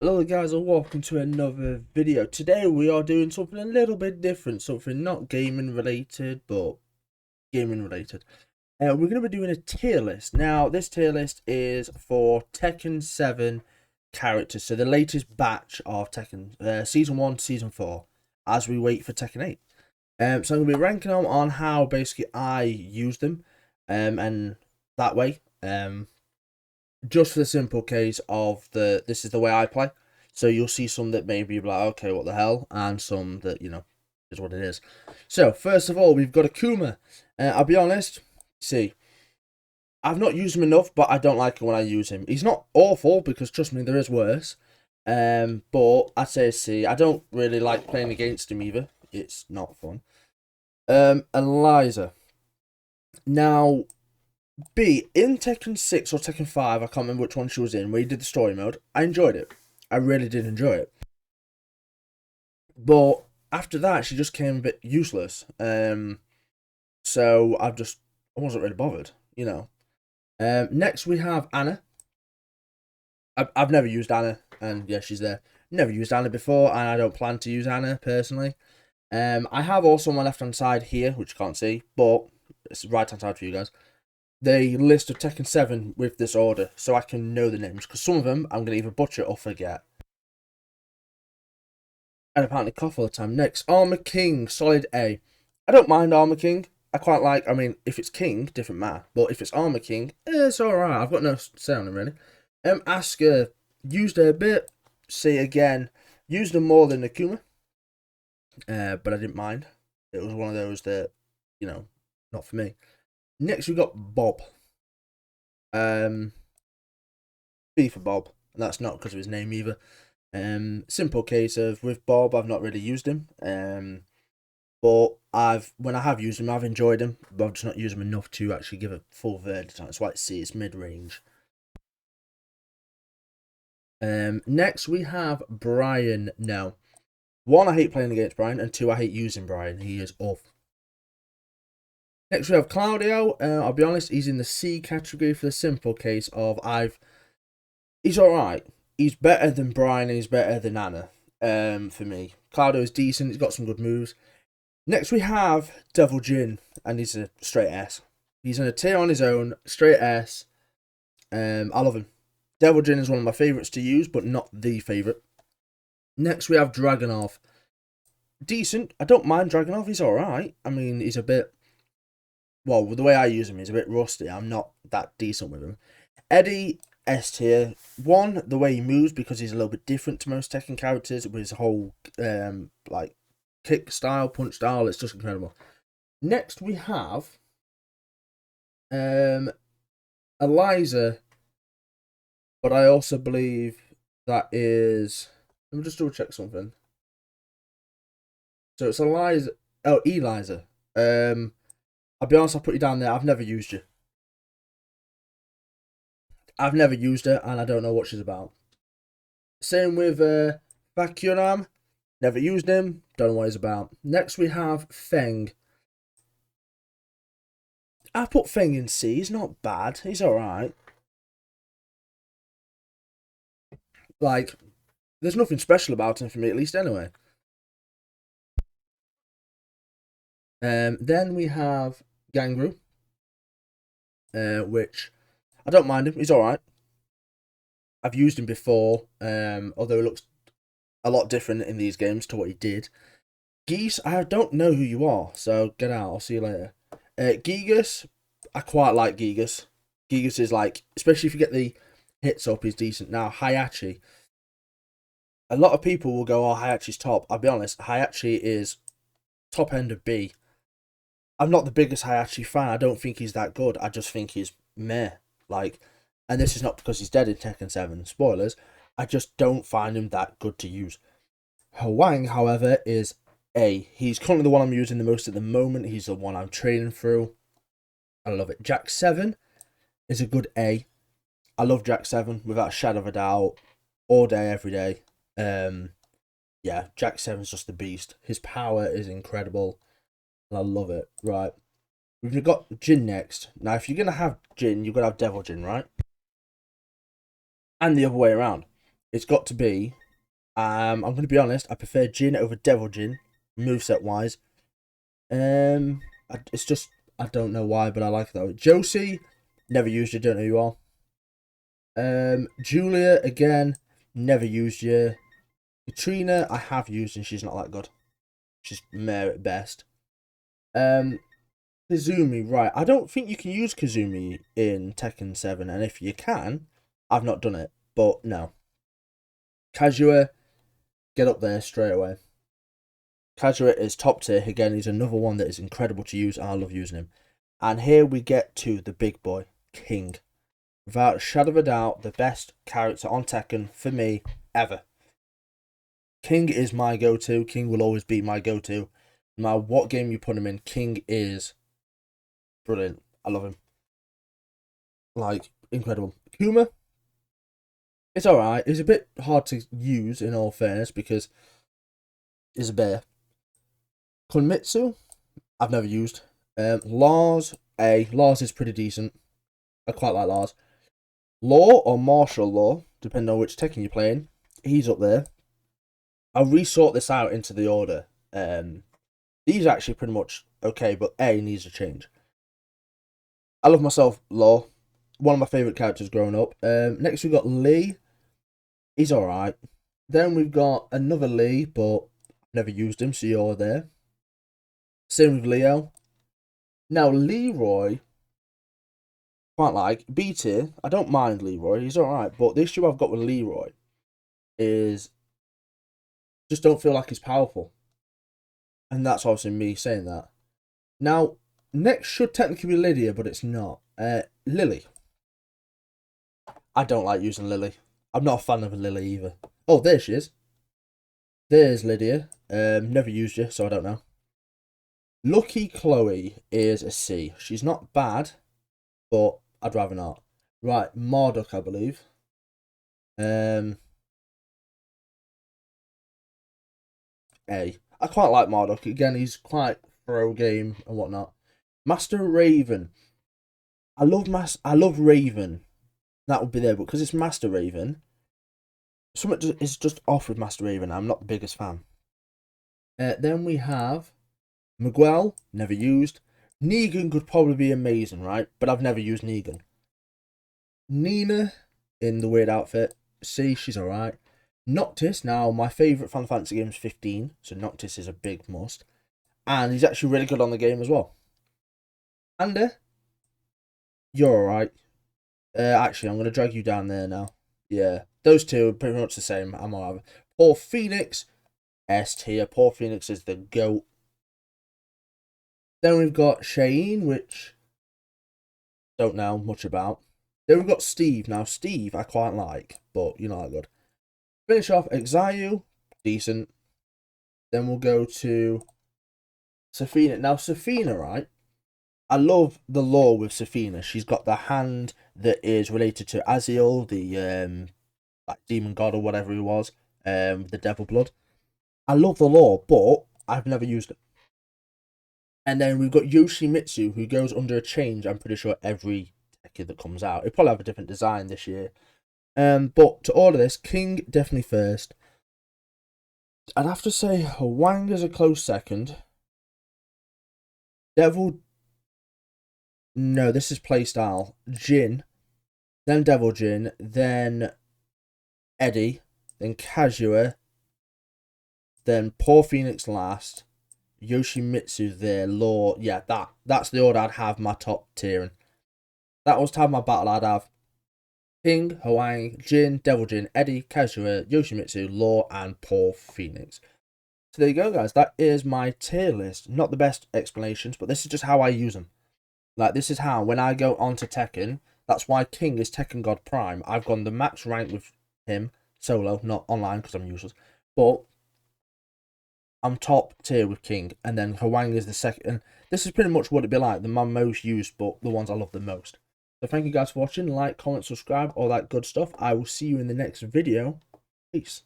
Hello guys and welcome to another video. Today we are doing something a little bit different, something not gaming related but gaming related. We're going to be doing a tier list. Now this tier list is for Tekken 7 characters, so the latest batch of Tekken, Season 1 to Season 4, as we wait for Tekken 8. So I'm going to be ranking them on how basically I use them, and that way, just for the simple case of this is the way I play. So you'll see some that maybe you'll be like, okay, what the hell? And some that, is what it is. So, first of all, we've got Akuma. I'll be honest, see, I've not used him enough, but I don't like him when I use him. He's not awful, because trust me, there is worse. But I'd say C. I don't really like playing against him either. It's not fun. Eliza. Now, B, in Tekken 6 or Tekken 5, I can't remember which one she was in, where you did the story mode, I enjoyed it. I really did enjoy it. But after that, she just came a bit useless. So I wasn't really bothered, you know. Next we have Anna. I've never used Anna, and yeah, she's there. Never used Anna before, and I don't plan to use Anna personally. I have also on my left hand side here, which you can't see, but it's right hand side for you guys. The list of Tekken 7 with this order, so I can know the names, because some of them I'm going to either butcher or forget. And apparently cough all the time. Next, Armor King, solid A. I don't mind Armor King. I quite like, I mean, if it's King, different matter. But if it's Armor King, it's alright. I've got no say on him, really. Asuka, used her a bit. See again, used her more than Akuma. But I didn't mind. It was one of those that, not for me. Next, we got Bob. B for Bob. And that's not because of his name either. Simple case of with Bob, I've not really used him. But when I have used him, I've enjoyed him, but I've just not used him enough to actually give a full verdict on it. That's why it's C, it's mid range. Next we have Brian. Now, one, I hate playing against Brian, and two, I hate using Brian. He is awful. Next we have Claudio. I'll be honest, he's in the C category for the simple case of he's alright. He's better than Brian and he's better than Anna. For me, Claudio is decent. He's got some good moves. Next we have Devil Jin, and he's a straight S. He's in a tier on his own, straight S. I love him. Devil Jin is one of my favourites to use, but not the favourite. Next we have Dragunov. Decent. I don't mind Dragunov. He's alright. I mean, he's a bit... Well, the way I use him, he's a bit rusty. I'm not that decent with him. Eddie, S tier. One, the way he moves, because he's a little bit different to most Tekken characters, with his whole, kick style, punch style. It's just incredible. Next we have Eliza, but I also believe that is, let me just double check something. So it's Eliza. Oh, Eliza. I'll be honest, I'll put you down there. I've never used you. I've never used her, and I don't know what she's about. Same with Bakuram. Never used him. Don't know what he's about. Next we have Feng. I put Feng in C. He's not bad. He's alright. Like, there's nothing special about him for me, at least anyway. Then we have Gangru, which I don't mind him. He's alright. I've used him before, although he looks a lot different in these games to what he did. Geese, I don't know who you are, so get out. I'll see you later. Gigas, I quite like Gigas. Gigas is like, especially if you get the hits up, he's decent. Now, Hayachi. A lot of people will go, oh, Hayachi's top. I'll be honest, Hayachi is top end of B. I'm not the biggest Hayachi fan. I don't think he's that good. I just think he's meh. And this is not because he's dead in Tekken 7. Spoilers. I just don't find him that good to use. Hwang, however, is A. He's currently the one I'm using the most at the moment. He's the one I'm training through. I love it. Jack 7 is a good A. I love Jack 7 without a shadow of a doubt. All day, every day. Yeah, Jack 7's just the beast. His power is incredible. And I love it. Right. We've got Jin next. Now, if you're going to have Jin, you've got to have Devil Jin, right? And the other way around. it's got to be. I'm going to be honest. I prefer Jin over Devil Jin, moveset wise. It's just I don't know why, but I like it though. Josie, never used you. Don't know who you are. Julia again, never used you. Katrina, I have used and she's not that good. She's meh at best. Kazumi, right. I don't think you can use Kazumi in Tekken 7, and if you can, I've not done it, but no. Kazuya, get up there straight away. Kazuya is top tier. Again, he's another one that is incredible to use, and I love using him. And here we get to the big boy, King. Without a shadow of a doubt, the best character on Tekken for me ever. King is my go-to. King will always be my go-to. No matter what game you put him in, King is brilliant. I love him. Like, incredible. Akuma, it's alright. It's a bit hard to use, in all fairness, because he's a bear. Kunmitsu, I've never used. Lars is pretty decent. I quite like Lars. Law or Martial Law, depending on which Tekken you're playing, he's up there. I'll resort this out into the order. These are actually pretty much okay, but A needs a change. I love myself Law. One of my favourite characters growing up. Next we've got Lee. He's alright. Then we've got another Lee, but I've never used him, so you're there. Same with Leo. Now Leroy, quite like. B tier, I don't mind Leroy, he's alright, but the issue I've got with Leroy is just don't feel like he's powerful. And that's obviously me saying that. Now, next should technically be Lydia, but it's not. Lily. I don't like using Lily. I'm not a fan of Lily either. Oh, there she is. There's Lydia. Never used her, so I don't know. Lucky Chloe is a C. She's not bad, but I'd rather not. Right, Marduk, I believe. A. I quite like Marduk. Again, he's quite pro game and whatnot. Master Raven. I love Raven. That would be there, but because it's Master Raven, something is just off with Master Raven. I'm not the biggest fan. Then we have Miguel, never used. Negan could probably be amazing, right? But I've never used Negan. Nina in the weird outfit. See, she's alright. Noctis, now my favourite Final Fantasy game is 15, so Noctis is a big must. And he's actually really good on the game as well. Andy, you're alright. Actually, I'm going to drag you down there now. Yeah, those two are pretty much the same. I'm alright. Poor Phoenix, S tier. Poor Phoenix is the GOAT. Then we've got Shane, which don't know much about. Then we've got Steve. Now, Steve I quite like, but you're not that good. Finish off Exile, decent. Then we'll go to Safina. Now, Safina, right? I love the lore with Safina. She's got the hand that is related to Aziel, the like demon god or whatever he was, the devil blood. I love the lore, but I've never used it. And then we've got Yoshimitsu, who goes under a change, I'm pretty sure, every Tekken that comes out. It'll probably have a different design this year. But to order this, King definitely first. I'd have to say Wang is a close second. Devil... No, this is playstyle. Jin. Then Devil Jin. Then Eddie. Then Kazuya. Then Poor Phoenix last. Yoshimitsu there. Law. Yeah, that's the order I'd have my top tier in. That was to have my battle I'd have King, Hwang, Jin, Devil Jin, Eddie, Kazuya, Yoshimitsu, Law, and Poor Phoenix. So there you go, guys. That is my tier list. Not the best explanations, but this is just how I use them. Like, this is how, when I go on to Tekken, that's why King is Tekken God Prime. I've gone the max rank with him, solo, not online, because I'm useless. But I'm top tier with King, and then Hwang is the second. And this is pretty much what it'd be like, my most used, but the ones I love the most. So thank you guys for watching. Like, comment, subscribe, all that good stuff. I will see you in the next video. Peace.